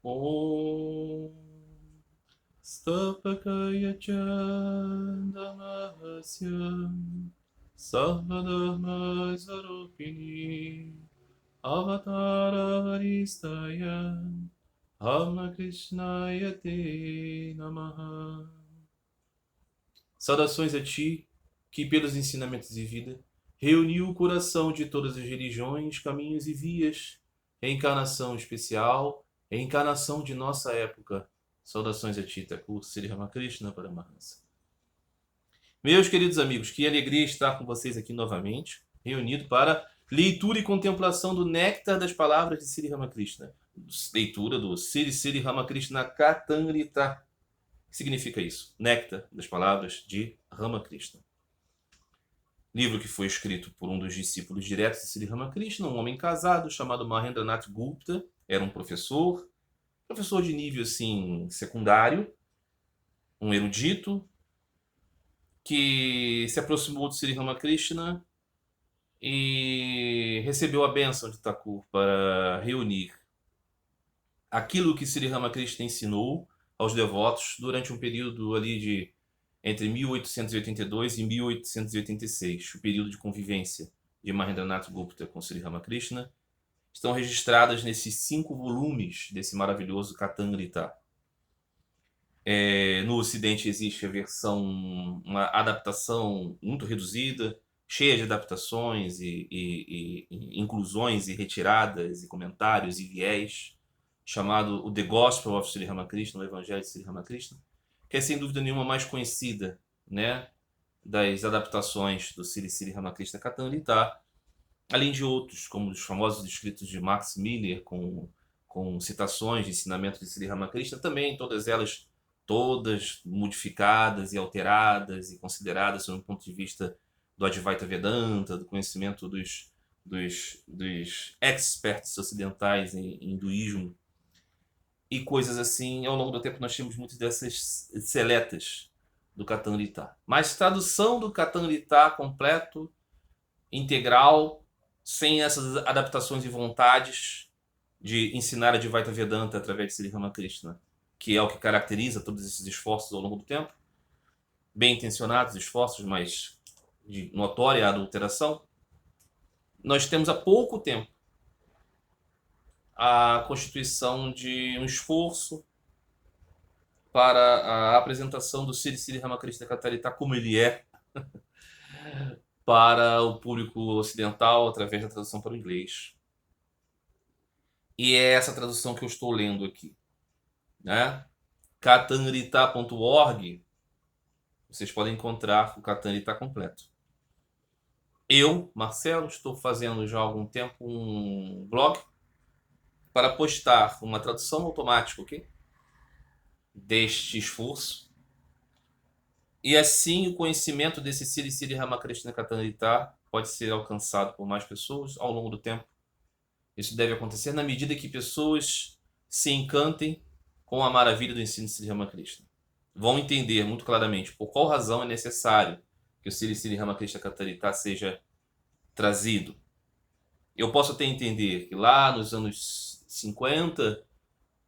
Om Stapakaya Chandamahasya Sarvadharma Sarupini Avatara Haristaya Ramakrishnaya Te Namaha. Saudações a ti, que pelos ensinamentos de vida reuniu o coração de todas as religiões, caminhos e vias, reencarnação especial, reencarnação de nossa época. Saudações a ti, Thakur Sri Ramakrishna Paramahansa. Meus queridos amigos, que alegria estar com vocês aqui novamente, reunido para leitura e contemplação do néctar das palavras de Sri Ramakrishna. Leitura do Sri Sri Ramakrishna Katamrita. O que significa isso? Néctar das palavras de Ramakrishna. Livro que foi escrito por um dos discípulos diretos de Sri Ramakrishna, um homem casado chamado Mahendranath Gupta. Era um professor de nível assim secundário, um erudito, que se aproximou de Sri Ramakrishna e recebeu a bênção de Thakur para reunir aquilo que Sri Ramakrishna ensinou aos devotos durante um período ali de entre 1882 e 1886, o período de convivência de Mahendranath Gupta com Sri Ramakrishna, estão registradas nesses 5 volumes desse maravilhoso Katamrita. No Ocidente existe a versão, uma adaptação muito reduzida, cheia de adaptações e inclusões e retiradas e comentários e viés, chamado o The Gospel of Sri Ramakrishna, o Evangelho de Sri Ramakrishna, que é sem dúvida nenhuma mais conhecida, né, das adaptações do Sri Sri Ramakrishna Katamrita, além de outros, como os famosos escritos de Max Miller, com citações de ensinamento de Sri Ramakrishna, também todas elas modificadas e alteradas e consideradas sob um ponto de vista do Advaita Vedanta, do conhecimento dos experts ocidentais em hinduísmo e coisas assim. Ao longo do tempo nós temos muitas dessas seletas do Katamrita. Mas tradução do Katamrita completo, integral, sem essas adaptações e vontades de ensinar a Advaita Vedanta através de Sri Ramakrishna, que é o que caracteriza todos esses esforços ao longo do tempo, bem intencionados esforços, mas de notória adulteração. Nós temos há pouco tempo a constituição de um esforço para a apresentação do Sri Sri Ramakrishna Katamrita como ele é para o público ocidental através da tradução para o inglês. E é essa tradução que eu estou lendo aqui, né? Katamrita.org, vocês podem encontrar o Katamrita completo. Eu, Marcelo, estou fazendo já há algum tempo um blog para postar uma tradução automática, ok? Deste esforço. E assim o conhecimento desse Sri Sri Ramakrishna Katamrita pode ser alcançado por mais pessoas ao longo do tempo. Isso deve acontecer na medida que pessoas se encantem com a maravilha do ensino de Sri Ramakrishna. Vão entender muito claramente por qual razão é necessário que o Sri Sri Ramakrishna Katamrita seja trazido. Eu posso até entender que lá nos anos 50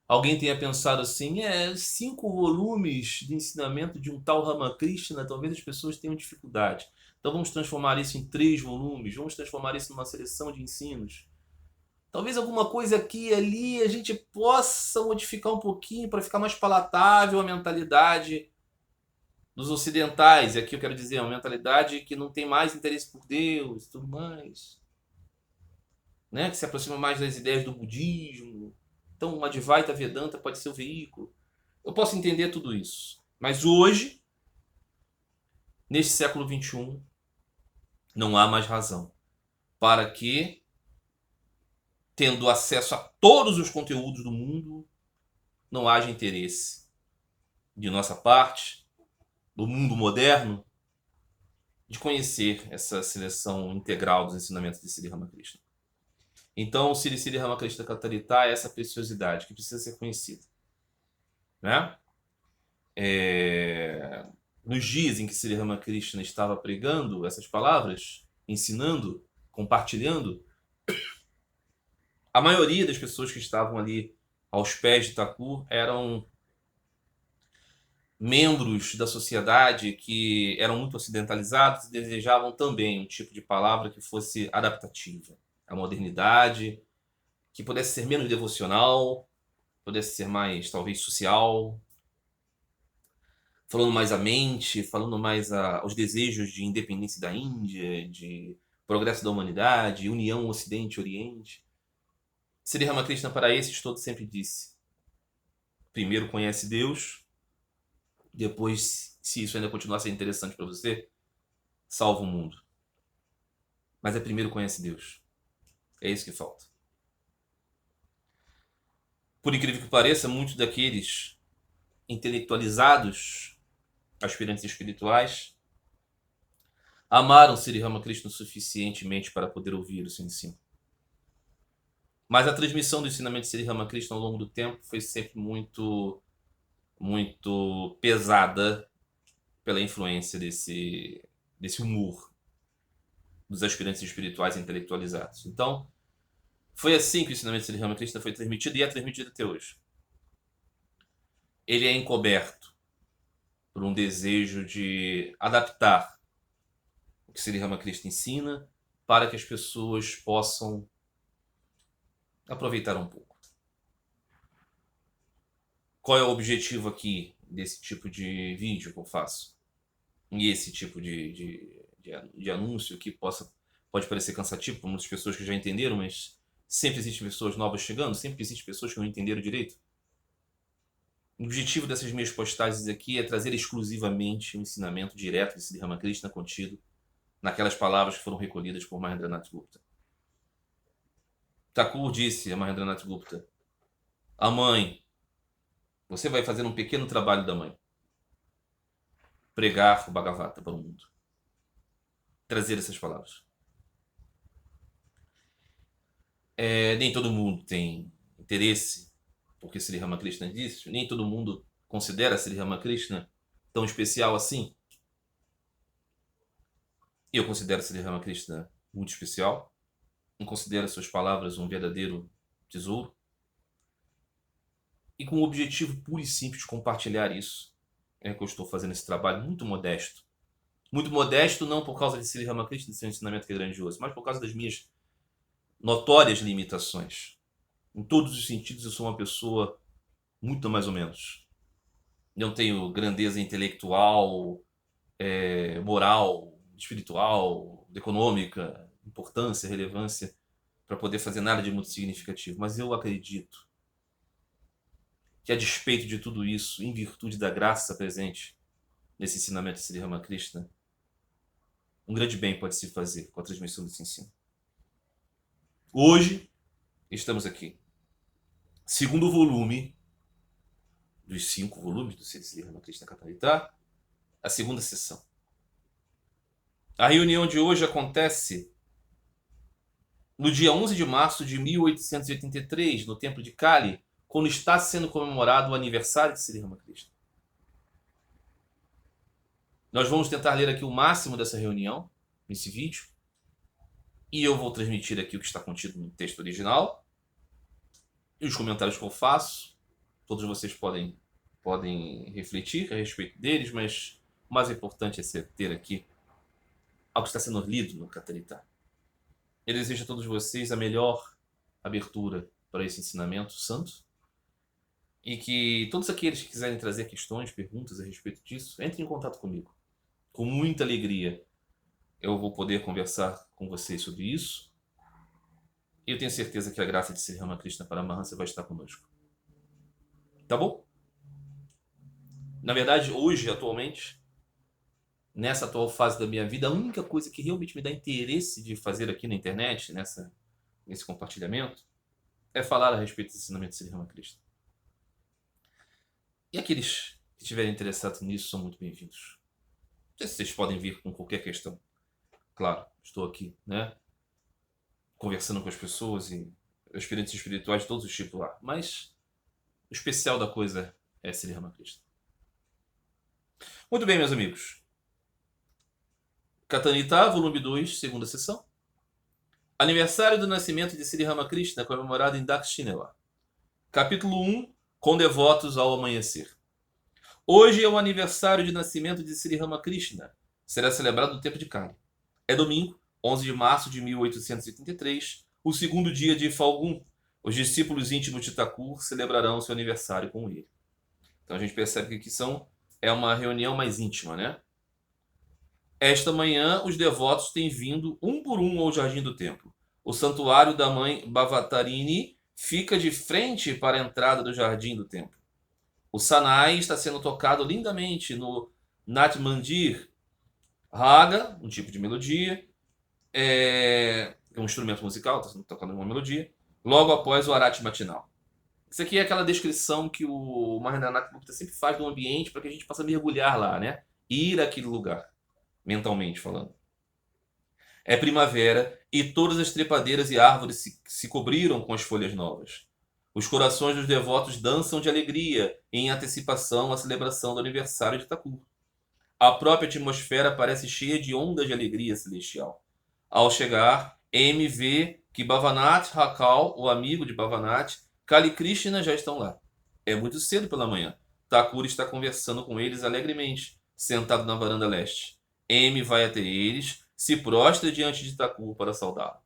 alguém tenha pensado assim, 5 volumes de ensinamento de um tal Ramakrishna, talvez as pessoas tenham dificuldade. Então vamos transformar isso em 3 volumes, vamos transformar isso numa seleção de ensinos. Talvez alguma coisa aqui e ali a gente possa modificar um pouquinho para ficar mais palatável a mentalidade dos ocidentais. E aqui eu quero dizer, uma mentalidade que não tem mais interesse por Deus e tudo mais, né? Que se aproxima mais das ideias do budismo. Então, uma Advaita Vedanta pode ser o veículo. Eu posso entender tudo isso. Mas hoje, neste século XXI, não há mais razão para que, tendo acesso a todos os conteúdos do mundo, não haja interesse de nossa parte, do mundo moderno, de conhecer essa seleção integral dos ensinamentos de Sri Ramakrishna. Então, o Sri Sri Ramakrishna Katamrita é essa preciosidade que precisa ser conhecida, né? Nos dias em que Sri Ramakrishna estava pregando essas palavras, ensinando, compartilhando, a maioria das pessoas que estavam ali aos pés de Thakur eram membros da sociedade que eram muito ocidentalizados e desejavam também um tipo de palavra que fosse adaptativa à modernidade, que pudesse ser menos devocional, pudesse ser mais, talvez, social, falando mais à mente, falando mais aos desejos de independência da Índia, de progresso da humanidade, união Ocidente-Oriente. Sri Ramakrishna para esses todos sempre disse: primeiro conhece Deus, depois, se isso ainda continuar a ser interessante para você, salva o mundo. Mas é primeiro conhece Deus. É isso que falta. Por incrível que pareça, muitos daqueles intelectualizados, aspirantes espirituais, amaram Sri Ramakrishna suficientemente para poder ouvir o seu ensino. Mas a transmissão do ensinamento de Sri Ramakrishna ao longo do tempo foi sempre muito pesada pela influência desse humor dos aspirantes espirituais intelectualizados. Então, foi assim que o ensinamento de Sri Ramakrishna foi transmitido e é transmitido até hoje. Ele é encoberto por um desejo de adaptar o que Sri Ramakrishna ensina para que as pessoas possam aproveitar um pouco. Qual é o objetivo aqui desse tipo de vídeo que eu faço? E esse tipo de anúncio que pode parecer cansativo para muitas pessoas que já entenderam, mas sempre existem pessoas novas chegando, sempre existem pessoas que não entenderam direito. O objetivo dessas minhas postagens aqui é trazer exclusivamente o ensinamento direto de Sri Ramakrishna contido naquelas palavras que foram recolhidas por Mahendranath Gupta. Thakur disse a Mahendranath Gupta: a mãe, você vai fazer um pequeno trabalho da mãe. Pregar o Bhagavata para o mundo. Trazer essas palavras. Nem todo mundo tem interesse, porque Sri Ramakrishna disse, nem todo mundo considera Sri Ramakrishna tão especial assim. Eu considero Sri Ramakrishna muito especial. Eu considero suas palavras um verdadeiro tesouro. E com o objetivo puro e simples de compartilhar isso, é que eu estou fazendo esse trabalho muito modesto. Muito modesto não por causa de Sri Ramakrishna e seu ensinamento que é grandioso, mas por causa das minhas notórias limitações. Em todos os sentidos, eu sou uma pessoa muito mais ou menos. Não tenho grandeza intelectual, moral, espiritual, econômica, importância, relevância para poder fazer nada de muito significativo. Mas eu acredito que, a despeito de tudo isso, em virtude da graça presente nesse ensinamento de Sri Ramakrishna, um grande bem pode se fazer com a transmissão desse ensino. Hoje, estamos aqui. Segundo volume dos 5 volumes do Sri Ramakrishna Katharita, a segunda sessão. A reunião de hoje acontece no dia 11 de março de 1883, no Templo de Kali, quando está sendo comemorado o aniversário de Sri Ramakrishna. Nós vamos tentar ler aqui o máximo dessa reunião, nesse vídeo, e eu vou transmitir aqui o que está contido no texto original, e os comentários que eu faço, todos vocês podem refletir a respeito deles, mas o mais importante é ter aqui algo que está sendo lido no Katharita. Eu desejo a todos vocês a melhor abertura para esse ensinamento santo, e que todos aqueles que quiserem trazer questões, perguntas a respeito disso, entrem em contato comigo. Com muita alegria eu vou poder conversar com vocês sobre isso. E eu tenho certeza que a graça de Sri Ramakrishna Paramahansa vai estar conosco. Tá bom? Na verdade, hoje, atualmente, nessa atual fase da minha vida, a única coisa que realmente me dá interesse de fazer aqui na internet, nesse compartilhamento, é falar a respeito do ensinamento de Sri Ramakrishna. E aqueles que estiverem interessados nisso são muito bem-vindos. Vocês podem vir com qualquer questão. Claro, estou aqui, conversando com as pessoas e aspirantes espirituais de todos os tipos lá. Mas o especial da coisa é Sri Ramakrishna. Muito bem, meus amigos. Katharita, volume 2, segunda sessão. Aniversário do nascimento de Sri Ramakrishna, comemorado em Dakshinela. Capítulo 1, com devotos ao amanhecer. Hoje é o aniversário de nascimento de Sri Ramakrishna. Será celebrado no tempo de Kali. É domingo, 11 de março de 1883, o segundo dia de Falgun. Os discípulos íntimos de Thakur celebrarão seu aniversário com ele. Então a gente percebe que aqui é uma reunião mais íntima, né? Esta manhã, os devotos têm vindo um por um ao jardim do templo. O santuário da mãe Bhavatarini fica de frente para a entrada do jardim do templo. O Sanai está sendo tocado lindamente no Nat Mandir. Raga, um tipo de melodia, é um instrumento musical, está sendo tocado uma melodia, logo após o Arati matinal. Isso aqui é aquela descrição que o Mahendranath Gupta sempre faz do ambiente para que a gente possa mergulhar lá, né? Ir àquele lugar, mentalmente falando. É primavera e todas as trepadeiras e árvores se cobriram com as folhas novas. Os corações dos devotos dançam de alegria em antecipação à celebração do aniversário de Thakur. A própria atmosfera parece cheia de ondas de alegria celestial. Ao chegar, M vê que Bhavanath, Rakal, o amigo de Bhavanath, Kali Krishna já estão lá. É muito cedo pela manhã. Thakur está conversando com eles alegremente, sentado na varanda leste. M vai até eles, se prostra diante de Thakur para saudá-lo.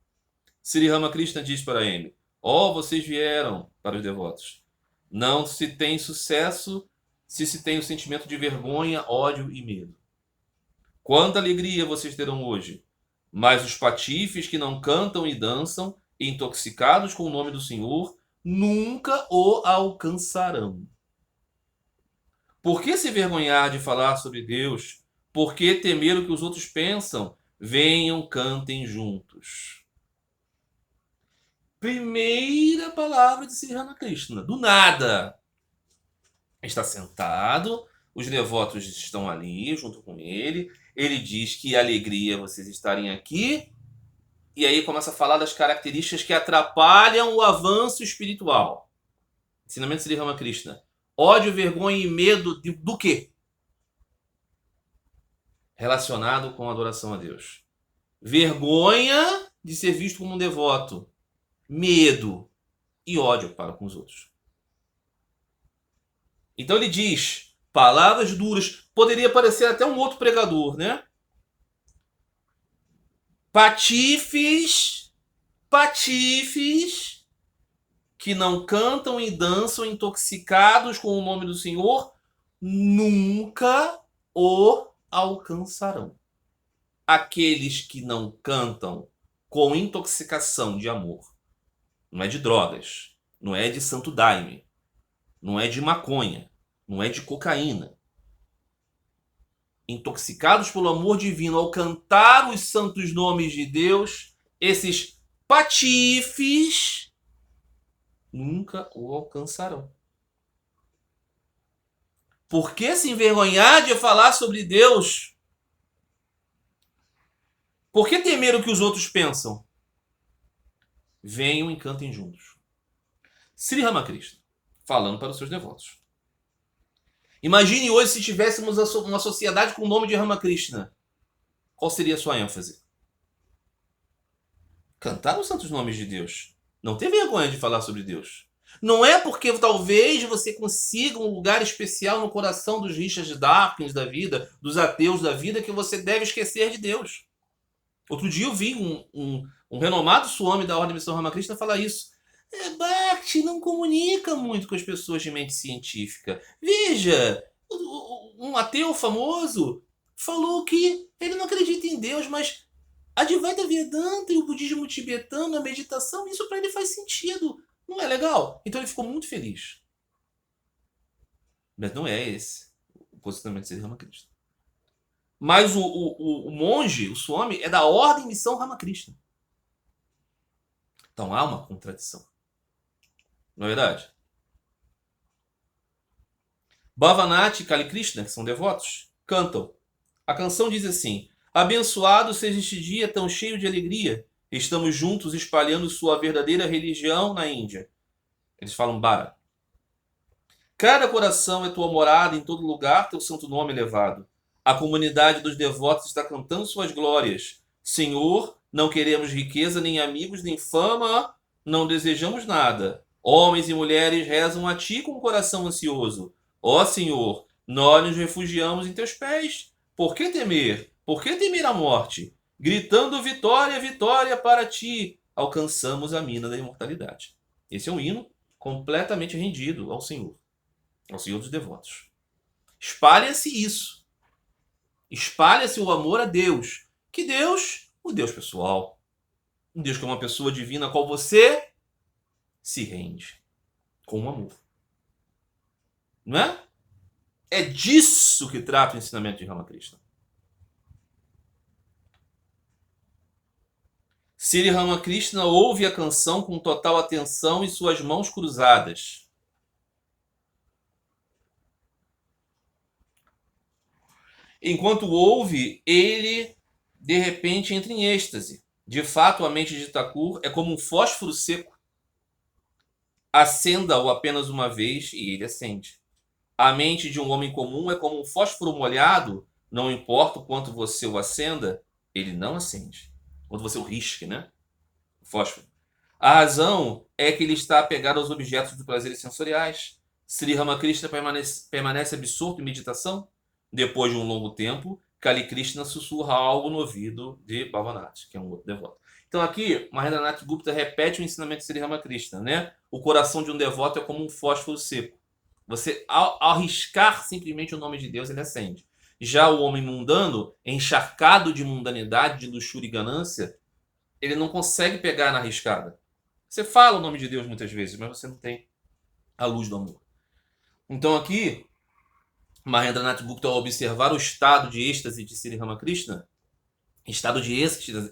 Sri Ramakrishna diz para M: "Oh, vocês vieram", para os devotos. Não se tem sucesso se tem o sentimento de vergonha, ódio e medo. Quanta alegria vocês terão hoje! Mas os patifes que não cantam e dançam, intoxicados com o nome do Senhor, nunca o alcançarão. Por que se vergonhar de falar sobre Deus? Por que temer o que os outros pensam? Venham, cantem juntos. Primeira palavra de Sri Ramakrishna. Do nada. Está sentado, os devotos estão ali junto com ele. Ele diz que alegria vocês estarem aqui. E aí começa a falar das características que atrapalham o avanço espiritual. Ensinamento de Sri Ramakrishna. Ódio, vergonha e medo do quê? Relacionado com a adoração a Deus. Vergonha de ser visto como um devoto. Medo e ódio para com os outros. Então ele diz palavras duras. Poderia parecer até um outro pregador, né? Patifes que não cantam e dançam intoxicados com o nome do Senhor, nunca o alcançarão. Aqueles que não cantam com intoxicação de amor, não é de drogas, não é de santo daime, não é de maconha, não é de cocaína. Intoxicados pelo amor divino ao cantar os santos nomes de Deus, esses patifes nunca o alcançarão. Por que se envergonhar de falar sobre Deus? Por que temer o que os outros pensam? Venham e cantem juntos. Sri Ramakrishna, falando para os seus devotos. Imagine hoje se tivéssemos uma sociedade com o nome de Ramakrishna. Qual seria a sua ênfase? Cantar os santos nomes de Deus. Não ter vergonha de falar sobre Deus. Não é porque talvez você consiga um lugar especial no coração dos Richard Dawkins da vida, dos ateus da vida, que você deve esquecer de Deus. Outro dia eu vi um renomado Swami da Ordem de São Ramakrishna falar isso. Bhakti não comunica muito com as pessoas de mente científica. Veja, um ateu famoso falou que ele não acredita em Deus, mas a Advaita Vedanta e o budismo tibetano, a meditação, isso para ele faz sentido. Não é legal? Então ele ficou muito feliz. Mas não é esse o posicionamento de Sri Ramakrishna. Mas o monge, o Swami, é da Ordem de São Ramakrishna. Então há uma contradição. Não é verdade? Bhavanath e Kali Krishna, que são devotos, cantam. A canção diz assim: abençoado seja este dia tão cheio de alegria. Estamos juntos espalhando sua verdadeira religião na Índia. Eles falam Bara. Cada coração é tua morada, em todo lugar teu santo nome elevado. A comunidade dos devotos está cantando suas glórias. Senhor, não queremos riqueza, nem amigos, nem fama, não desejamos nada. Homens e mulheres rezam a ti com o coração ansioso. Ó Senhor, nós nos refugiamos em teus pés. Por que temer? Por que temer a morte? Gritando vitória, vitória para ti, alcançamos a mina da imortalidade. Esse é um hino completamente rendido ao Senhor dos devotos. Espalha-se isso. Espalha-se o amor a Deus. Que Deus? O Deus pessoal. Um Deus que é uma pessoa divina a qual você se rende com amor. Não é? É disso que trata o ensinamento de Ramakrishna. Sri Ramakrishna ouve a canção com total atenção e suas mãos cruzadas. Enquanto ouve, ele de repente entra em êxtase. De fato, a mente de Thakur é como um fósforo seco. Acenda-o apenas uma vez e ele acende. A mente de um homem comum é como um fósforo molhado, não importa o quanto você o acenda, ele não acende. Quando você o risque, né? O fósforo. A razão é que ele está apegado aos objetos de prazeres sensoriais. Sri Ramakrishna permanece absorto em meditação. Depois de um longo tempo, Kali Krishna sussurra algo no ouvido de Bhavanath, que é um outro devoto. Então aqui, Mahendranath Gupta repete o ensinamento de Sri Ramakrishna, né? O coração de um devoto é como um fósforo seco. Você, ao arriscar simplesmente o nome de Deus, ele acende. Já o homem mundano, encharcado de mundanidade, de luxúria e ganância, ele não consegue pegar na arriscada. Você fala o nome de Deus muitas vezes, mas você não tem a luz do amor. Então aqui, Mahendranath Gupta, ao observar o estado de êxtase de Sri Ramakrishna, estado de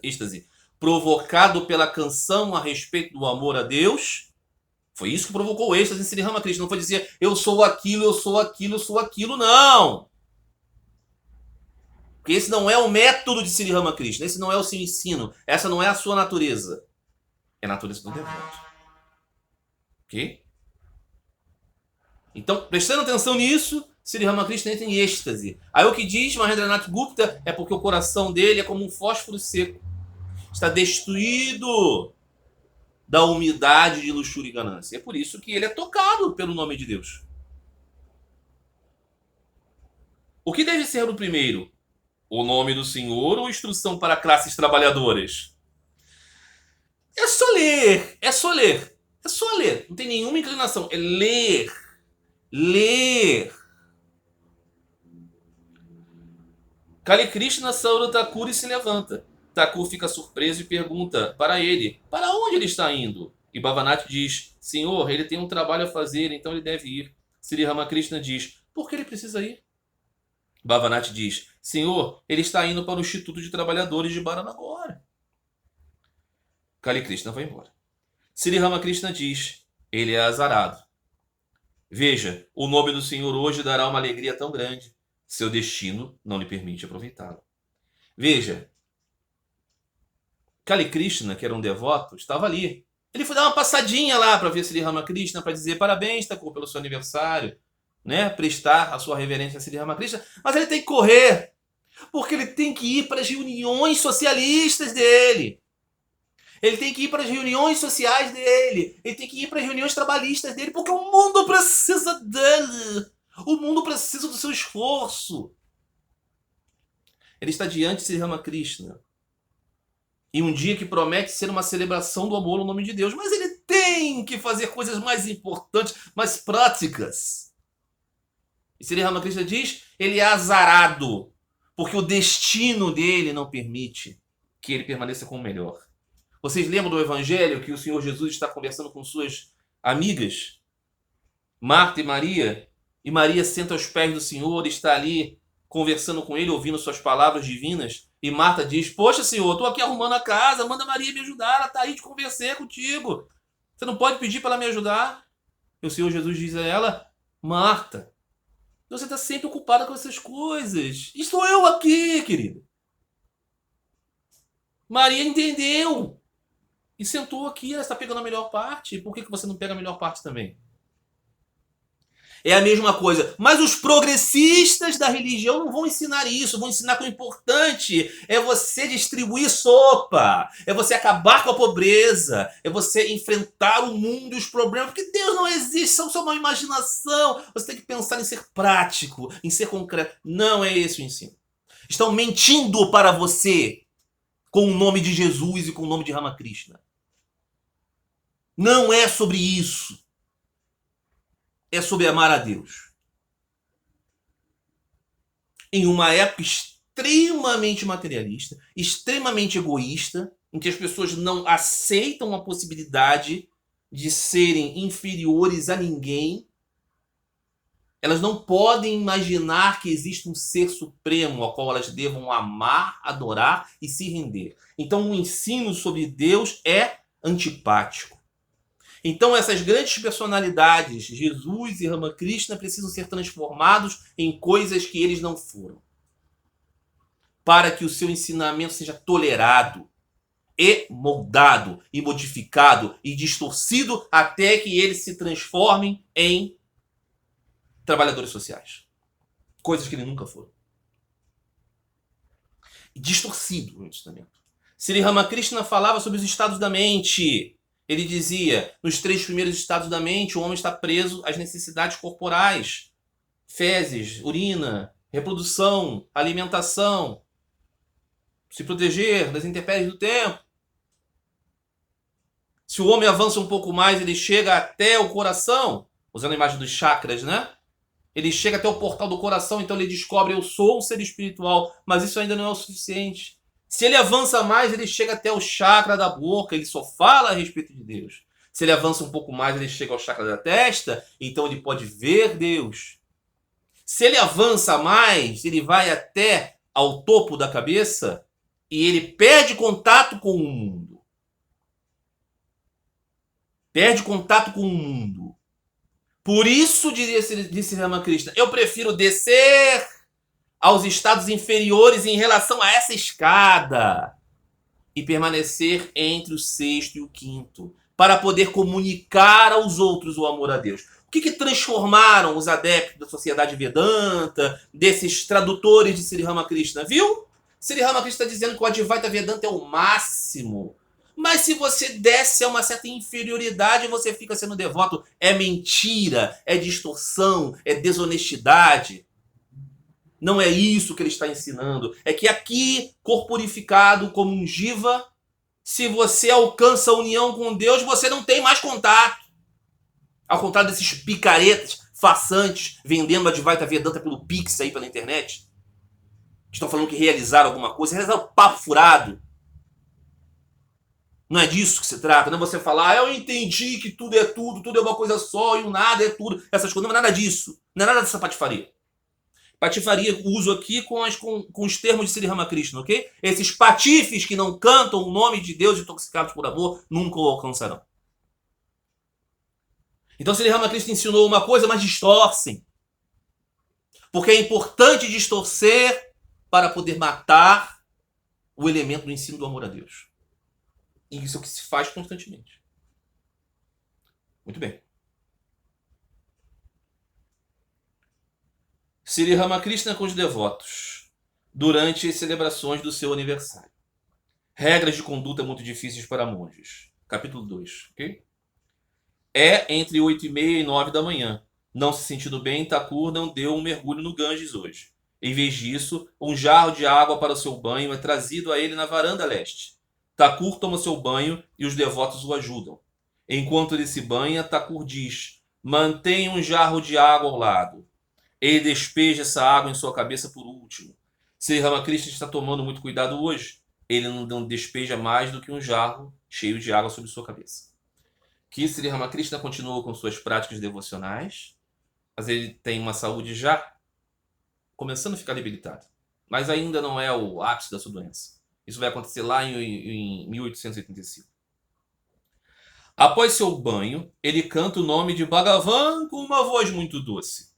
êxtase provocado pela canção a respeito do amor a Deus, foi isso que provocou o êxtase em Sri Ramakrishna. Não foi dizer eu sou aquilo, eu sou aquilo, eu sou aquilo, não. Porque esse não é o método de Sri Ramakrishna, esse não é o seu ensino, essa não é a sua natureza. É a natureza do devoto. Ok? Então, prestando atenção nisso, Sri Ramakrishna entra em êxtase. Aí o que diz Mahendranath Gupta é porque o coração dele é como um fósforo seco. Está destruído da umidade de luxúria e ganância. É por isso que ele é tocado pelo nome de Deus. O que deve ser o primeiro? O nome do Senhor ou instrução para classes trabalhadoras? É só ler, é só ler, é só ler. Não tem nenhuma inclinação, é ler, ler. Kali Krishna saúda Thakur e se levanta. Thakur fica surpreso e pergunta para ele, para onde ele está indo? E Bhavanath diz, Senhor, ele tem um trabalho a fazer, então ele deve ir. Sri Ramakrishna diz, por que ele precisa ir? Bhavanath diz, Senhor, ele está indo para o Instituto de Trabalhadores de Baranagora. Kali Krishna vai embora. Sri Ramakrishna diz, ele é azarado. Veja, o nome do Senhor hoje dará uma alegria tão grande. Seu destino não lhe permite aproveitá-lo. Veja, Kali Krishna, que era um devoto, estava ali. Ele foi dar uma passadinha lá para ver Sri Ramakrishna, para dizer parabéns, Thakur, pelo seu aniversário, né? Prestar a sua reverência a Sri Ramakrishna, mas ele tem que correr, porque ele tem que ir para as reuniões socialistas dele. Ele tem que ir para as reuniões sociais dele. Ele tem que ir para as reuniões trabalhistas dele, porque o mundo precisa dele. O mundo precisa do seu esforço. Ele está diante de Sri Ramakrishna. E um dia que promete ser uma celebração do amor no nome de Deus. Mas ele tem que fazer coisas mais importantes, mais práticas. E Sri Ramakrishna diz, ele é azarado, porque o destino dele não permite que ele permaneça com o melhor. Vocês lembram do evangelho que o Senhor Jesus está conversando com suas amigas, Marta e Maria? E Maria senta aos pés do Senhor e está ali conversando com ele, ouvindo suas palavras divinas. E Marta diz, poxa Senhor, estou aqui arrumando a casa, manda Maria me ajudar, ela está aí de conversar contigo. Você não pode pedir para ela me ajudar? E o Senhor Jesus diz a ela, Marta, você está sempre ocupada com essas coisas. Estou eu aqui, querida. Maria entendeu. E sentou aqui, ela está pegando a melhor parte. Por que você não pega a melhor parte também? É a mesma coisa. Mas os progressistas da religião não vão ensinar isso. Vão ensinar que o importante é você distribuir sopa. É você acabar com a pobreza. É você enfrentar o mundo e os problemas. Porque Deus não existe, são só uma imaginação. Você tem que pensar em ser prático, em ser concreto. Não é esse o ensino. Estão mentindo para você com o nome de Jesus e com o nome de Ramakrishna. Não é sobre isso. É sobre amar a Deus. Em uma época extremamente materialista, extremamente egoísta, em que as pessoas não aceitam a possibilidade de serem inferiores a ninguém, elas não podem imaginar que existe um ser supremo ao qual elas devam amar, adorar e se render. Então o ensino sobre Deus é antipático. Então essas grandes personalidades, Jesus e Ramakrishna, precisam ser transformados em coisas que eles não foram, para que o seu ensinamento seja tolerado e moldado e modificado e distorcido até que eles se transformem em trabalhadores sociais. Coisas que eles nunca foram. Distorcido o ensinamento. Sri Ramakrishna falava sobre os estados da mente. Ele dizia, nos 3 primeiros estados da mente, o homem está preso às necessidades corporais. Fezes, urina, reprodução, alimentação, se proteger das intempéries do tempo. Se o homem avança um pouco mais, ele chega até o coração, usando a imagem dos chakras, né? Ele chega até o portal do coração, então ele descobre, eu sou um ser espiritual, mas isso ainda não é o suficiente. Se ele avança mais, ele chega até o chakra da boca, ele só fala a respeito de Deus. Se ele avança um pouco mais, ele chega ao chakra da testa, então ele pode ver Deus. Se ele avança mais, ele vai até ao topo da cabeça e ele perde contato com o mundo. Perde contato com o mundo. Por isso, disse Ramakrishna, eu prefiro descer aos estados inferiores em relação a essa escada e permanecer entre o 6º e o 5º, para poder comunicar aos outros o amor a Deus. O que transformaram os adeptos da Sociedade Vedanta, desses tradutores de Sri Ramakrishna? Viu? Sri Ramakrishna está dizendo que o Advaita Vedanta é o máximo. Mas se você desce a uma certa inferioridade, você fica sendo devoto. É mentira, é distorção, é desonestidade. Não é isso que ele está ensinando. É que aqui, corporificado como um jiva, se você alcança a união com Deus, você não tem mais contato. Ao contrário desses picaretas, façantes, vendendo a Advaita Vedanta pelo Pix aí pela internet, que estão falando que realizaram alguma coisa, realizaram papo furado. Não é disso que se trata, não é você falar, eu entendi que tudo é uma coisa só e o nada é tudo. Essas coisas, não é nada disso. Não é nada dessa patifaria. Patifaria uso aqui com os termos de Sri Ramakrishna, ok? Esses patifes que não cantam o nome de Deus intoxicados por amor nunca o alcançarão. Então Sri Ramakrishna ensinou uma coisa, mas distorcem. Porque é importante distorcer para poder matar o elemento do ensino do amor a Deus. E isso é o que se faz constantemente. Muito bem. Sri Ramakrishna com os devotos durante as celebrações do seu aniversário. Regras de conduta muito difíceis para monges. Capítulo 2. Ok? É entre 8h30 e 9 da manhã. Não se sentindo bem, Thakur não deu um mergulho no Ganges hoje. Em vez disso, um jarro de água para o seu banho é trazido a ele na varanda leste. Thakur toma seu banho e os devotos o ajudam. Enquanto ele se banha, Thakur diz, mantenha um jarro de água ao lado. Ele despeja essa água em sua cabeça por último. Se Ramakrishna está tomando muito cuidado hoje, ele não despeja mais do que um jarro cheio de água sobre sua cabeça. Que Sri Ramakrishna continua com suas práticas devocionais, mas ele tem uma saúde já começando a ficar debilitada. Mas ainda não é o ápice da sua doença. Isso vai acontecer lá em 1885. Após seu banho, ele canta o nome de Bhagavan com uma voz muito doce.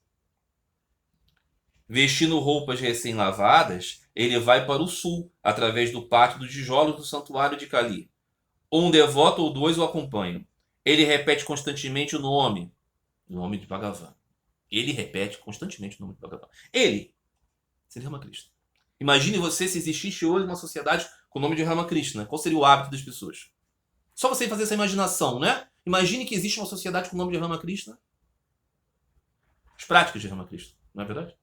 Vestindo roupas recém-lavadas, ele vai para o sul, através do pátio dos tijolos do santuário de Kali. Um devoto ou 2 o acompanham. Ele repete constantemente o nome de Bhagavan. Ele repete constantemente o nome de Bhagavan. Ele, Sri Ramakrishna. Imagine você se existisse hoje uma sociedade com o nome de Ramakrishna. Qual seria o hábito das pessoas? Só você fazer essa imaginação, né? Imagine que existe uma sociedade com o nome de Ramakrishna. As práticas de Ramakrishna, não é verdade?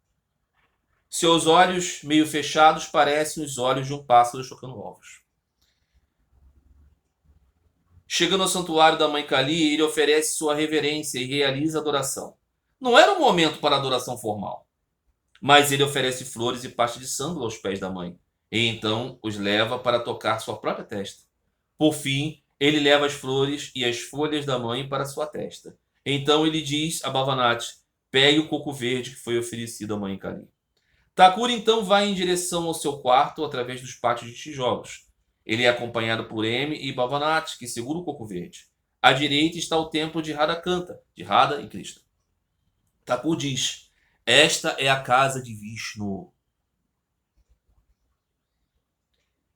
Seus olhos meio fechados parecem os olhos de um pássaro chocando ovos. Chegando ao santuário da mãe Kali, ele oferece sua reverência e realiza a adoração. Não era um momento para adoração formal, mas ele oferece flores e pasta de sândalo aos pés da mãe, e então os leva para tocar sua própria testa. Por fim, ele leva as flores e as folhas da mãe para sua testa. Então ele diz a Bhavanati: pegue o coco verde que foi oferecido à mãe Kali. Thakur então vai em direção ao seu quarto através dos pátios de tijolos. Ele é acompanhado por M e Bhavanati, que segura o coco verde. À direita está o templo de Radhakanta, de Radha e Krishna. Thakur diz: esta é a casa de Vishnu.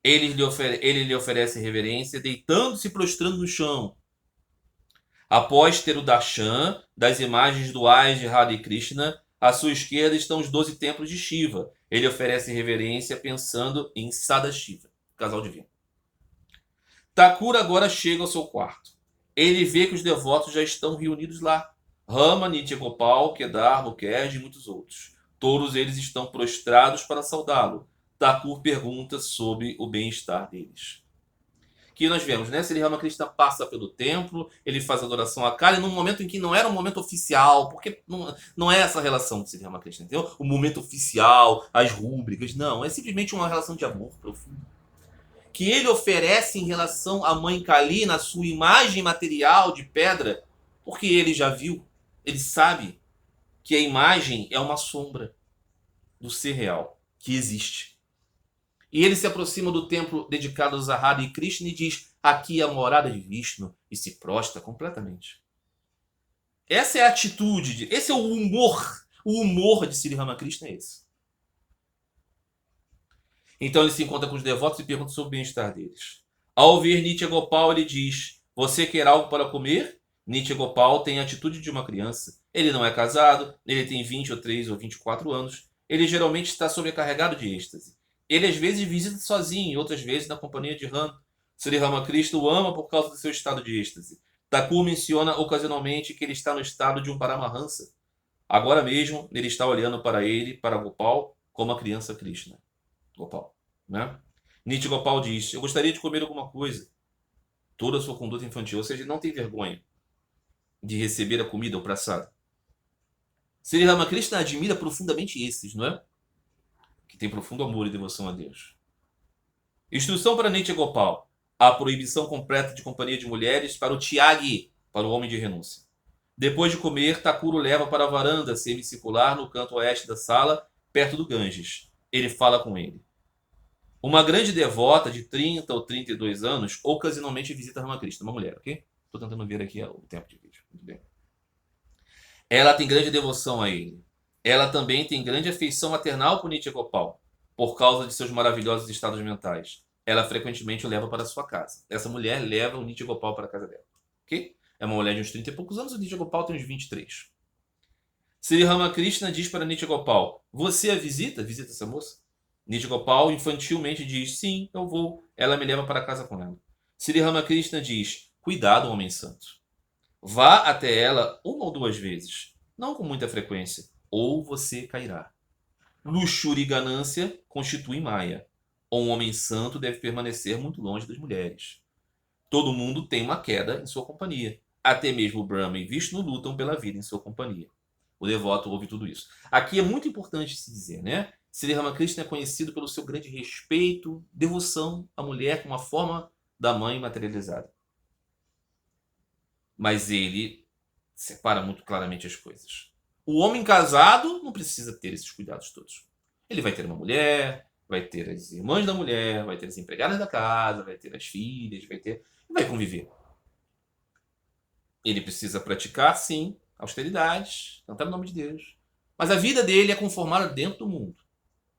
Ele lhe oferece reverência, deitando-se e prostrando no chão. Após ter o darshan das imagens duais de Radha e Krishna, à sua esquerda estão os 12 templos de Shiva. Ele oferece reverência pensando em Sadashiva, casal divino. Thakur agora chega ao seu quarto. Ele vê que os devotos já estão reunidos lá. Rama, Nitya Gopal, Kedar, Mukherjee e muitos outros. Todos eles estão prostrados para saudá-lo. Thakur pergunta sobre o bem-estar deles. Que nós vemos, né? Sri Ramakrishna passa pelo templo, ele faz adoração a Kali num momento em que não era um momento oficial, porque não é essa relação de Sri Ramakrishna, entendeu? O momento oficial, as rúbricas, não. É simplesmente uma relação de amor profundo. Que ele oferece em relação à mãe Kali na sua imagem material de pedra, porque ele já viu, ele sabe que a imagem é uma sombra do ser real, que existe. E ele se aproxima do templo dedicado a Radha e Krishna e diz: aqui é a morada de Vishnu, e se prostra completamente. Essa é a atitude, esse é o humor de Sri Ramakrishna é esse. Então ele se encontra com os devotos e pergunta sobre o bem-estar deles. Ao ver Nitya Gopal, ele diz: você quer algo para comer? Nitya Gopal tem a atitude de uma criança. Ele não é casado, ele tem 23 ou 24 anos. Ele geralmente está sobrecarregado de êxtase. Ele às vezes visita sozinho, outras vezes na companhia de Ram. Sri Ramakrishna o ama por causa do seu estado de êxtase. Thakur menciona ocasionalmente que ele está no estado de um Paramahansa. Agora mesmo, ele está olhando para ele, para Gopal, como a criança Krishna. Gopal, né? Nitya Gopal diz: eu gostaria de comer alguma coisa. Toda a sua conduta infantil, ou seja, ele não tem vergonha de receber a comida, o prasada. Sri Ramakrishna admira profundamente esses, não é? Que tem profundo amor e devoção a Deus. Instrução para Nitya Gopal: a proibição completa de companhia de mulheres para o Tyagi, para o homem de renúncia. Depois de comer, Thakur o leva para a varanda semicircular no canto oeste da sala, perto do Ganges. Ele fala com ele. Uma grande devota de 30 ou 32 anos ocasionalmente visita Ramakrishna, uma mulher, ok? Estou tentando ver aqui o tempo de vídeo. Muito bem. Ela tem grande devoção a ele. Ela também tem grande afeição maternal por Nitya Gopal, por causa de seus maravilhosos estados mentais. Ela frequentemente o leva para sua casa. Essa mulher leva o Nitya Gopal para a casa dela, ok? É uma mulher de uns 30 e poucos anos, o Nitya Gopal tem uns 23. Sri Ramakrishna diz para Nitya Gopal: você a visita? Visita essa moça? Nitya Gopal infantilmente diz: sim, eu vou. Ela me leva para casa com ela. Sri Ramakrishna diz: cuidado, homem santo. Vá até ela uma ou duas vezes, não com muita frequência, ou você cairá. Luxúria e ganância constituem Maya. Um homem santo deve permanecer muito longe das mulheres. Todo mundo tem uma queda em sua companhia. Até mesmo Brahma e Vishnu lutam pela vida em sua companhia. O devoto ouve tudo isso. Aqui é muito importante se dizer, né? Sri Ramakrishna é conhecido pelo seu grande respeito, devoção à mulher como a forma da mãe materializada. Mas ele separa muito claramente as coisas. O homem casado não precisa ter esses cuidados todos. Ele vai ter uma mulher, vai ter as irmãs da mulher, vai ter as empregadas da casa, vai ter as filhas, vai conviver. Ele precisa praticar, sim, austeridades, cantar no nome de Deus. Mas a vida dele é conformada dentro do mundo.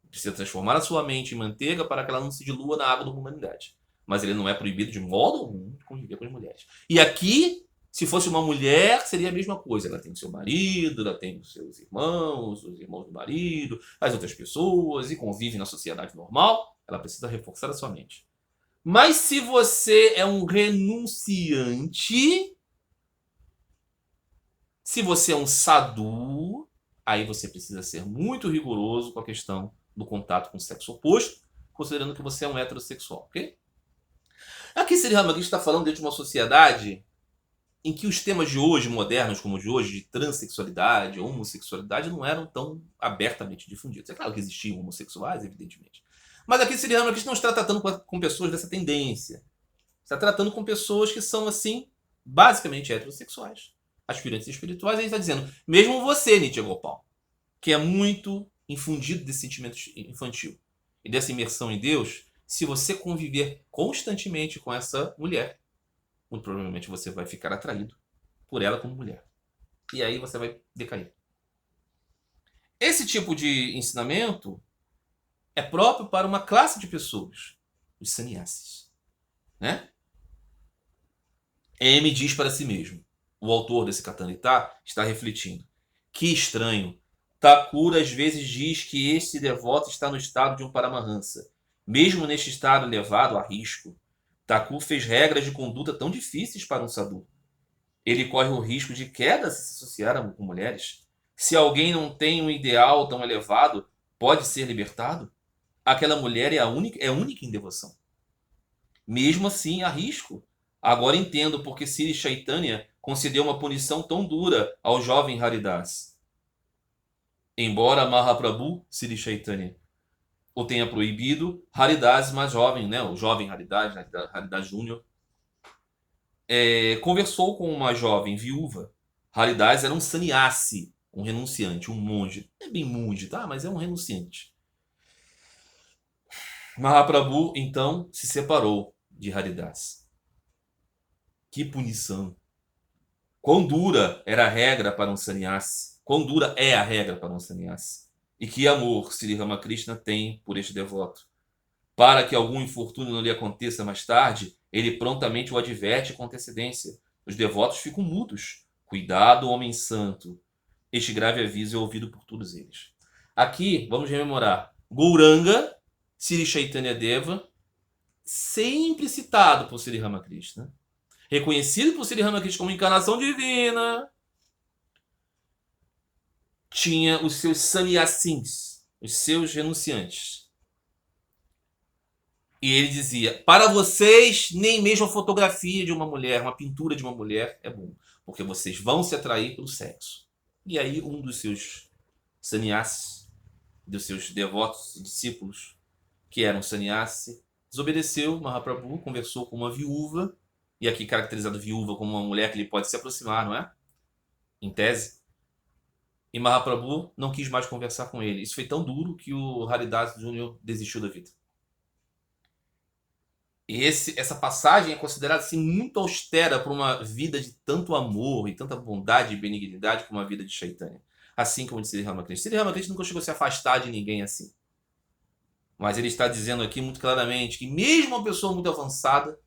Ele precisa transformar a sua mente em manteiga para que ela não se dilua na água da humanidade. Mas ele não é proibido de modo algum de conviver com as mulheres. E aqui Se fosse uma mulher, seria a mesma coisa. Ela tem o seu marido, ela tem os seus irmãos, os irmãos do marido, as outras pessoas, e convive na sociedade normal. Ela precisa reforçar a sua mente. Mas se você é um renunciante, se você é um sadhu, aí você precisa ser muito rigoroso com a questão do contato com o sexo oposto, considerando que você é um heterossexual, ok? Aqui Sri Ramakrishna está falando dentro de uma sociedade em que os temas de hoje, modernos como os de hoje, de transexualidade, homossexualidade, não eram tão abertamente difundidos. É claro que existiam homossexuais, evidentemente. Mas aqui Sri Ramakrishna não está tratando com pessoas dessa tendência. Está tratando com pessoas que são, assim, basicamente heterossexuais, aspirantes espirituais. E ele está dizendo, mesmo você, Nitya Gopal, que é muito infundido desse sentimento infantil e dessa imersão em Deus, se você conviver constantemente com essa mulher, muito provavelmente você vai ficar atraído por ela como mulher. E aí você vai decair. Esse tipo de ensinamento é próprio para uma classe de pessoas, os sannyasis, né? M diz para si mesmo, o autor desse Katanita está refletindo. Que estranho. Thakur às vezes diz que este devoto está no estado de um Paramahansa. Mesmo neste estado elevado a risco, Thakur fez regras de conduta tão difíceis para um sadhu. Ele corre o risco de queda se associar com mulheres. Se alguém não tem um ideal tão elevado, pode ser libertado? Aquela mulher é única em devoção. Mesmo assim, há risco. Agora entendo porque Sri Chaitanya concedeu uma punição tão dura ao jovem Haridas. Embora Mahaprabhu, Sri Chaitanya, o tenha proibido, Haridas mais jovem, né, o jovem Haridas, Haridas Júnior, conversou com uma jovem viúva. Haridas era um sannyasi, um renunciante, um monge. Não é bem monge, tá? Mas é um renunciante. Mahaprabhu, então, se separou de Haridas. Que punição! Quão dura era a regra para um sannyasi. Quão dura é a regra para um sannyasi. E que amor Sri Ramakrishna tem por este devoto. Para que algum infortúnio não lhe aconteça mais tarde, ele prontamente o adverte com antecedência. Os devotos ficam mudos. Cuidado, homem santo. Este grave aviso é ouvido por todos eles. Aqui, vamos rememorar. Gauranga, Sri Chaitanya Deva, sempre citado por Sri Ramakrishna, reconhecido por Sri Ramakrishna como encarnação divina, tinha os seus sannyasins, os seus renunciantes. E ele dizia, para vocês, nem mesmo a fotografia de uma mulher, uma pintura de uma mulher é bom, porque vocês vão se atrair pelo sexo. E aí um dos seus sannyasis, dos seus devotos, discípulos, que eram sannyasi, desobedeceu Mahaprabhu, conversou com uma viúva, e aqui caracterizado viúva como uma mulher que ele pode se aproximar, não é? Em tese. E Mahaprabhu não quis mais conversar com ele. Isso foi tão duro que o Haridas Júnior desistiu da vida. E essa passagem é considerada assim, muito austera para uma vida de tanto amor e tanta bondade e benignidade como a vida de Chaitanya. Assim como de Sri Ramakrishna. Sri Ramakrishna nunca chegou a se afastar de ninguém assim. Mas ele está dizendo aqui muito claramente que mesmo uma pessoa muito avançada,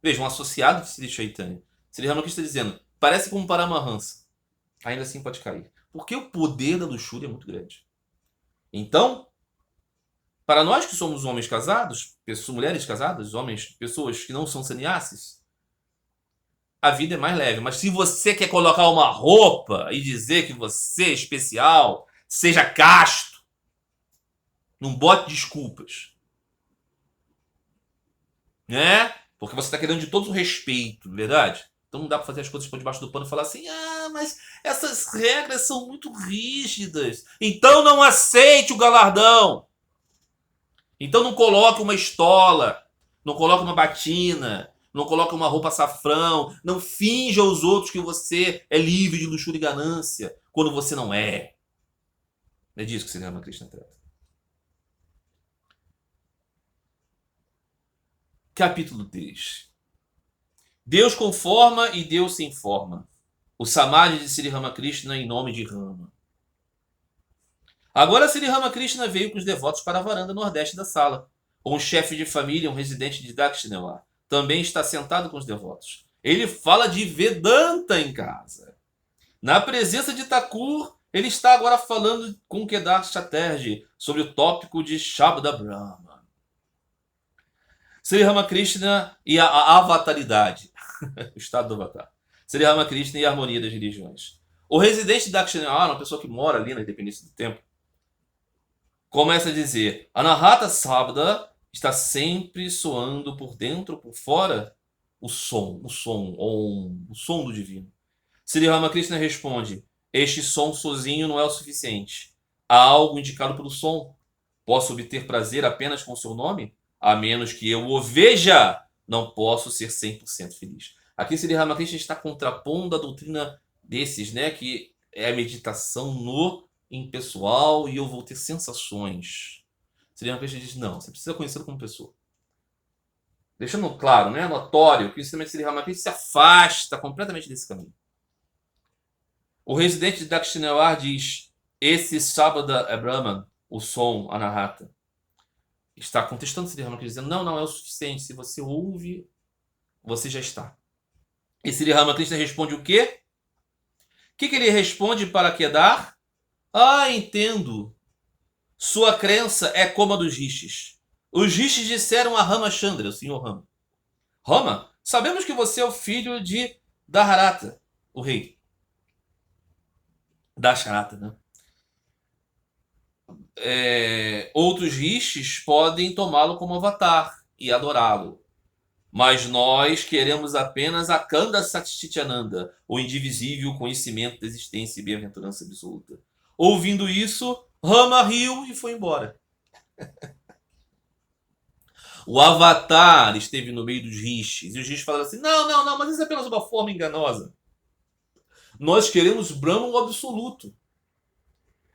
veja, um associado de Sri Chaitanya, Sri Ramakrishna está dizendo, parece como um Paramahansa, ainda assim pode cair. Porque o poder da luxúria é muito grande. Então, para nós que somos homens casados, mulheres casadas, homens, pessoas que não são sannyasis, a vida é mais leve. Mas se você quer colocar uma roupa e dizer que você é especial, seja casto, não bote desculpas. Né? Porque você está querendo de todo o respeito, não é verdade? Então não dá para fazer as coisas por debaixo do pano e falar assim, mas essas regras são muito rígidas. Então não aceite o galardão. Então não coloque uma estola, não coloque uma batina, não coloque uma roupa açafrão, não finja aos outros que você é livre de luxúria e ganância, quando você não é. É disso que Sri Ramakrishna trata. Capítulo 3. Deus conforma e Deus se informa. O Samadhi de Sri Ramakrishna em nome de Rama. Agora Sri Ramakrishna veio com os devotos para a varanda nordeste da sala. Um chefe de família, um residente de Dakshinawar, também está sentado com os devotos. Ele fala de Vedanta em casa. Na presença de Thakur, ele está agora falando com Kedar Chatterjee sobre o tópico de Shabda Brahma. Sri Ramakrishna e a avataridade. O estado do avatar. Sri Ramakrishna e a harmonia das religiões. O residente de Dakshinayana, uma pessoa que mora ali na Independência do Tempo, começa a dizer: Anahata Sabda está sempre soando por dentro, por fora, o som, o som do divino. Sri Ramakrishna responde: este som sozinho não é o suficiente. Há algo indicado pelo som. Posso obter prazer apenas com seu nome? A menos que eu o veja, não posso ser 100% feliz. Aqui Sri Ramakrishna está contrapondo a doutrina desses, né, que é a meditação no impessoal e eu vou ter sensações. Sri Ramakrishna diz: não, você precisa conhecê-lo como pessoa. Deixando claro, né, notório, que o ensinamento de Sri Ramakrishna se afasta completamente desse caminho. O residente de Dakshinayana diz: esse Sabda é Brahman, o som, Anahata. Está contestando Sri Ramakrishna, dizendo: não, não é o suficiente. Se você ouve, você já está. E Sri Ramakrishna responde o quê? O que ele responde para Kedar? Ah, entendo. Sua crença é como a dos rishis. Os rishis disseram a Ramachandra, o senhor Rama: Rama, sabemos que você é o filho de Dharata, o rei. Dasharata, né? Outros rishis podem tomá-lo como avatar e adorá-lo. Mas nós queremos apenas a Kanda Satchitananda, o indivisível conhecimento da existência e bem-aventurança absoluta. Ouvindo isso, Rama riu e foi embora. O avatar esteve no meio dos rishis, e os rishis falaram assim: não, não, não, mas isso é apenas uma forma enganosa. Nós queremos Brahman absoluto.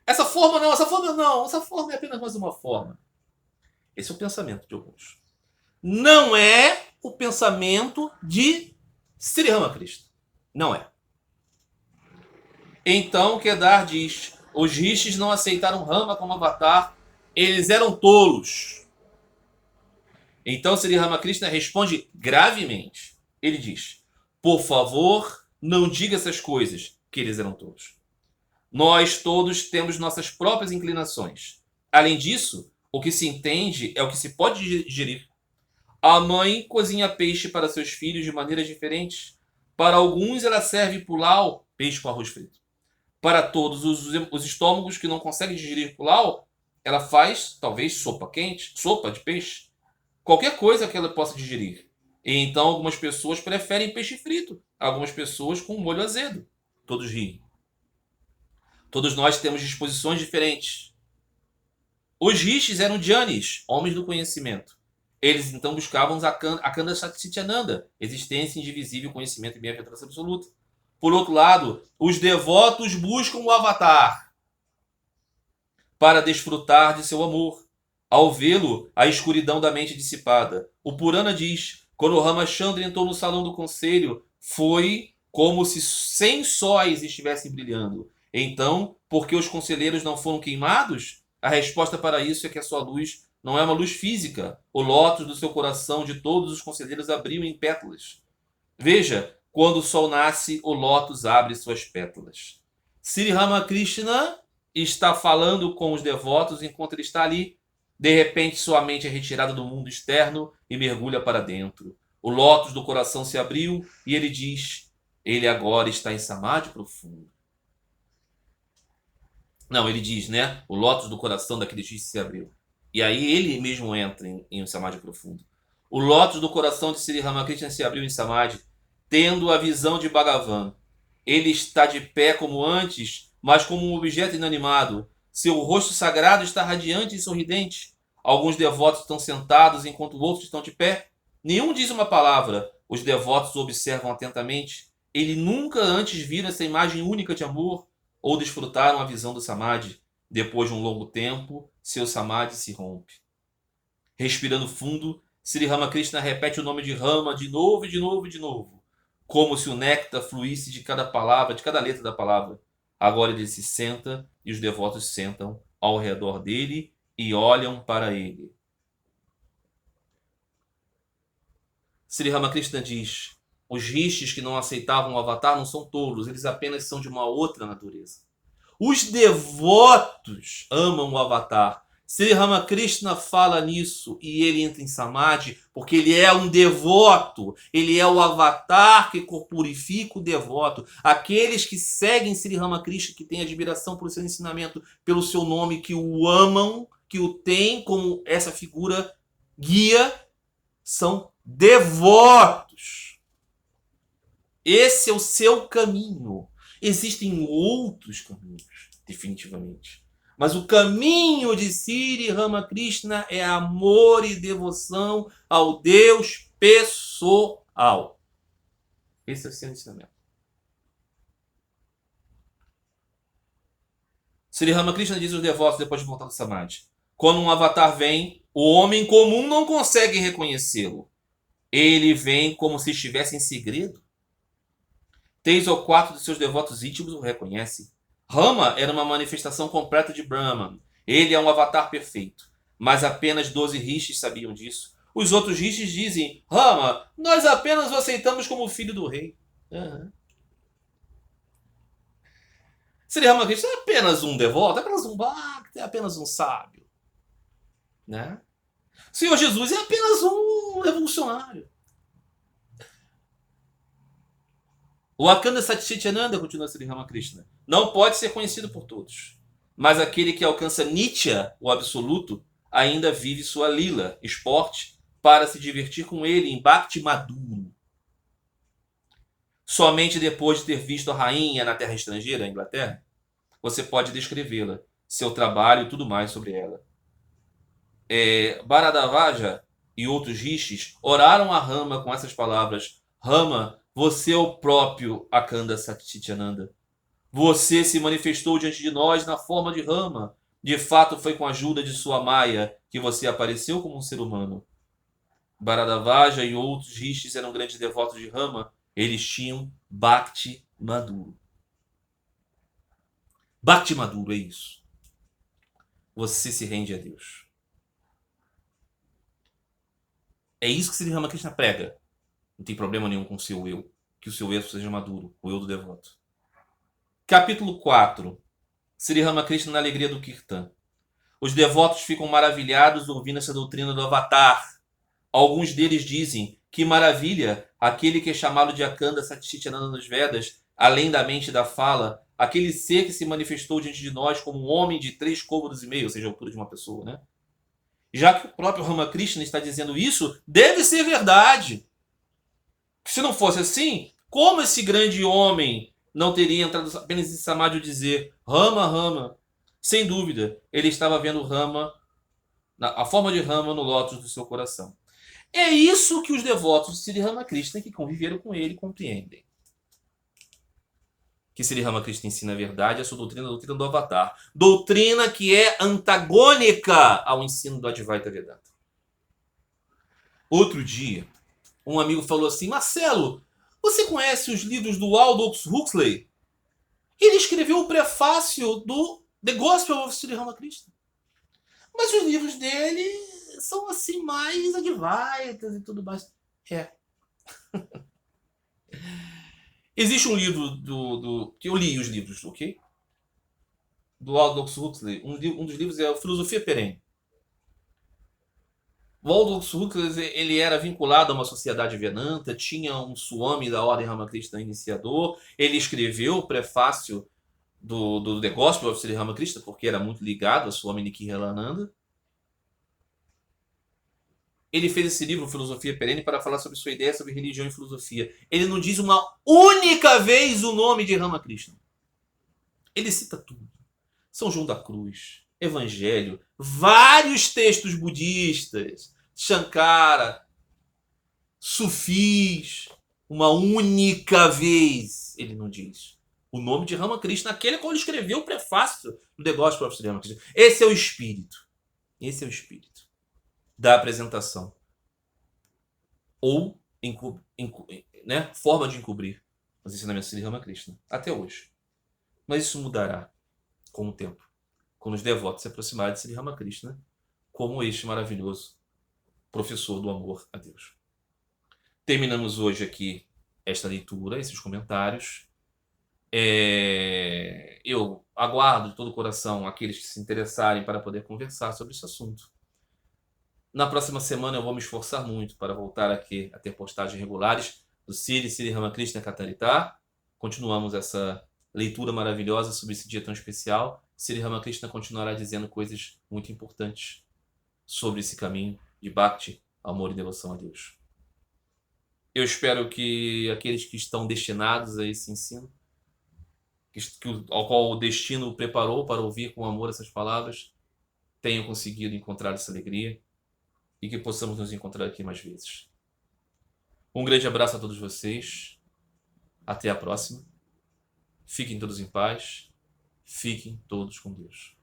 Essa forma não, essa forma é apenas mais uma forma. Esse é o pensamento de alguns. Não é o pensamento de Sri Ramakrishna. Não é. Então Kedar diz: os rishis não aceitaram Rama como avatar, eles eram tolos. Então Sri Ramakrishna responde gravemente. Ele diz: por favor, não diga essas coisas, que eles eram tolos. Nós todos temos nossas próprias inclinações. Além disso, o que se entende é o que se pode digerir. A mãe cozinha peixe para seus filhos de maneiras diferentes. Para alguns, ela serve pulau, peixe com arroz frito. Para todos os estômagos que não conseguem digerir pulau, ela faz, talvez, sopa quente, sopa de peixe. Qualquer coisa que ela possa digerir. E então, algumas pessoas preferem peixe frito. Algumas pessoas com molho azedo. Todos riem. Todos nós temos disposições diferentes. Os rishis eram jnanis, homens do conhecimento. Eles então buscavam a Kanda Satchitananda, existência indivisível, conhecimento e bem-aventurança absoluta. Por outro lado, os devotos buscam o avatar para desfrutar de seu amor. Ao vê-lo, a escuridão da mente dissipada. O Purana diz: quando Ramachandra entrou no salão do conselho, foi como se 100 sóis estivessem brilhando. Então, por que os conselheiros não foram queimados? A resposta para isso é que a sua luz não é uma luz física. O lótus do seu coração de todos os conselheiros abriu em pétalas. Veja, quando o sol nasce, o lótus abre suas pétalas. Sri Ramakrishna está falando com os devotos enquanto ele está ali. De repente, sua mente é retirada do mundo externo e mergulha para dentro. O lótus do coração se abriu e ele diz: ele agora está em samadhi profundo. Não, ele diz, né? O lótus do coração daquele X se abriu. E aí ele mesmo entra em um samadhi profundo. O lótus do coração de Sri Ramakrishna se abriu em samadhi, tendo a visão de Bhagavan. Ele está de pé como antes, mas como um objeto inanimado. Seu rosto sagrado está radiante e sorridente. Alguns devotos estão sentados enquanto outros estão de pé. Nenhum diz uma palavra. Os devotos o observam atentamente. Ele nunca antes viram essa imagem única de amor ou desfrutaram a visão do samadhi. Depois de um longo tempo, seu samadhi se rompe. Respirando fundo, Sri Ramakrishna repete o nome de Rama de novo e de novo e de novo, como se o néctar fluísse de cada palavra, de cada letra da palavra. Agora ele se senta e os devotos sentam ao redor dele e olham para ele. Sri Ramakrishna diz: Os rishis que não aceitavam o Avatar não são tolos, eles apenas são de uma outra natureza. Os devotos amam o Avatar. Sri Ramakrishna fala nisso e ele entra em Samadhi porque ele é um devoto. Ele é o Avatar que purifica o devoto. Aqueles que seguem Sri Ramakrishna, que têm admiração por seu ensinamento, pelo seu nome, que o amam, que o têm como essa figura guia, são devotos. Esse é o seu caminho. Existem outros caminhos, definitivamente. Mas o caminho de Sri Ramakrishna é amor e devoção ao Deus pessoal. Esse é o seu ensinamento. Sri Ramakrishna diz aos devotos depois de voltar do Samadhi: quando um avatar vem, o homem comum não consegue reconhecê-lo. Ele vem como se estivesse em segredo. 3 ou 4 de seus devotos íntimos o reconhecem. Rama era uma manifestação completa de Brahman. Ele é um avatar perfeito. Mas apenas 12 rishis sabiam disso. Os outros rishis dizem: Rama, nós apenas o aceitamos como filho do rei. Sri Ramakrishna é apenas um devoto, é apenas um bhakta, é apenas um sábio. Né? O Senhor Jesus é apenas um revolucionário. O Akanda Satchitananda, continua Sri Ramakrishna, não pode ser conhecido por todos. Mas aquele que alcança Nitya, o absoluto, ainda vive sua lila, esporte, para se divertir com ele em Bhakti maduro. Somente depois de ter visto a rainha na terra estrangeira, a Inglaterra, você pode descrevê-la, seu trabalho e tudo mais sobre ela. Bharadavaja e outros rishis oraram a Rama com essas palavras: Rama, você é o próprio Akanda Satchitananda. Você se manifestou diante de nós na forma de Rama. De fato, foi com a ajuda de sua Maya que você apareceu como um ser humano. Bharadavaja e outros rishis eram grandes devotos de Rama. Eles tinham Bhakti maduro. Bhakti maduro é isso. Você se rende a Deus. É isso que Sri Ramakrishna prega. Não tem problema nenhum com o seu eu. Que o seu eu seja maduro. O eu do devoto. Capítulo 4. Sri Ramakrishna na alegria do Kirtan. Os devotos ficam maravilhados ouvindo essa doutrina do Avatar. Alguns deles dizem: que maravilha, aquele que é chamado de Akanda Satchitananda nos Vedas, além da mente e da fala, aquele ser que se manifestou diante de nós como um homem de 3,5 côvados, ou seja, a altura de uma pessoa, né? Já que o próprio Ramakrishna está dizendo isso, deve ser verdade. Se não fosse assim, como esse grande homem não teria entrado apenas em Samadhi ao dizer Rama, Rama? Sem dúvida, ele estava vendo Rama, a forma de Rama no lótus do seu coração. É isso que os devotos de Sri Ramakrishna que conviveram com ele compreendem. Que Sri Ramakrishna ensina a verdade, a sua doutrina, a doutrina do Avatar. Doutrina que é antagônica ao ensino do Advaita Vedanta. Outro dia, um amigo falou assim: Marcelo, você conhece os livros do Aldous Huxley? Ele escreveu o prefácio do The Gospel of Sri Ramakrishna. Mas os livros dele são assim mais advaitas e tudo mais. Existe um livro que eu li os livros, ok? Do Aldous Huxley. Um dos livros é a Filosofia Perene. O Aldous Huxley ele era vinculado a uma sociedade Vedanta, tinha um Swami da Ordem Ramakrishna iniciador. Ele escreveu o prefácio do The Gospel of Sri Ramakrishna, porque era muito ligado a Swami Nikhilananda. Ele fez esse livro, Filosofia Perene, para falar sobre sua ideia sobre religião e filosofia. Ele não diz uma única vez o nome de Ramakrishna. Ele cita tudo. São João da Cruz, Evangelho, vários textos budistas, Shankara, Sufis. Uma única vez ele não diz o nome de Ramakrishna, aquele qual ele escreveu o prefácio do The Gospel of Sri Ramakrishna. Esse é o espírito. Esse é o espírito da apresentação. Ou forma de encobrir os ensinamentos de Sri Ramakrishna. Até hoje. Mas isso mudará com o tempo. Quando os devotos se aproximarem de Sri Ramakrishna como este maravilhoso professor do amor a Deus. Terminamos hoje aqui esta leitura, esses comentários. Eu aguardo de todo o coração aqueles que se interessarem para poder conversar sobre esse assunto. Na próxima semana eu vou me esforçar muito para voltar aqui a ter postagens regulares do Sri Ramakrishna Katarita. Continuamos essa leitura maravilhosa sobre esse dia tão especial. Sri Ramakrishna continuará dizendo coisas muito importantes sobre esse caminho de Bhakti, amor e devoção a Deus. Eu espero que aqueles que estão destinados a esse ensino, ao qual o destino o preparou para ouvir com amor essas palavras, tenham conseguido encontrar essa alegria e que possamos nos encontrar aqui mais vezes. Um grande abraço a todos vocês. Até a próxima. Fiquem todos em paz. Fiquem todos com Deus.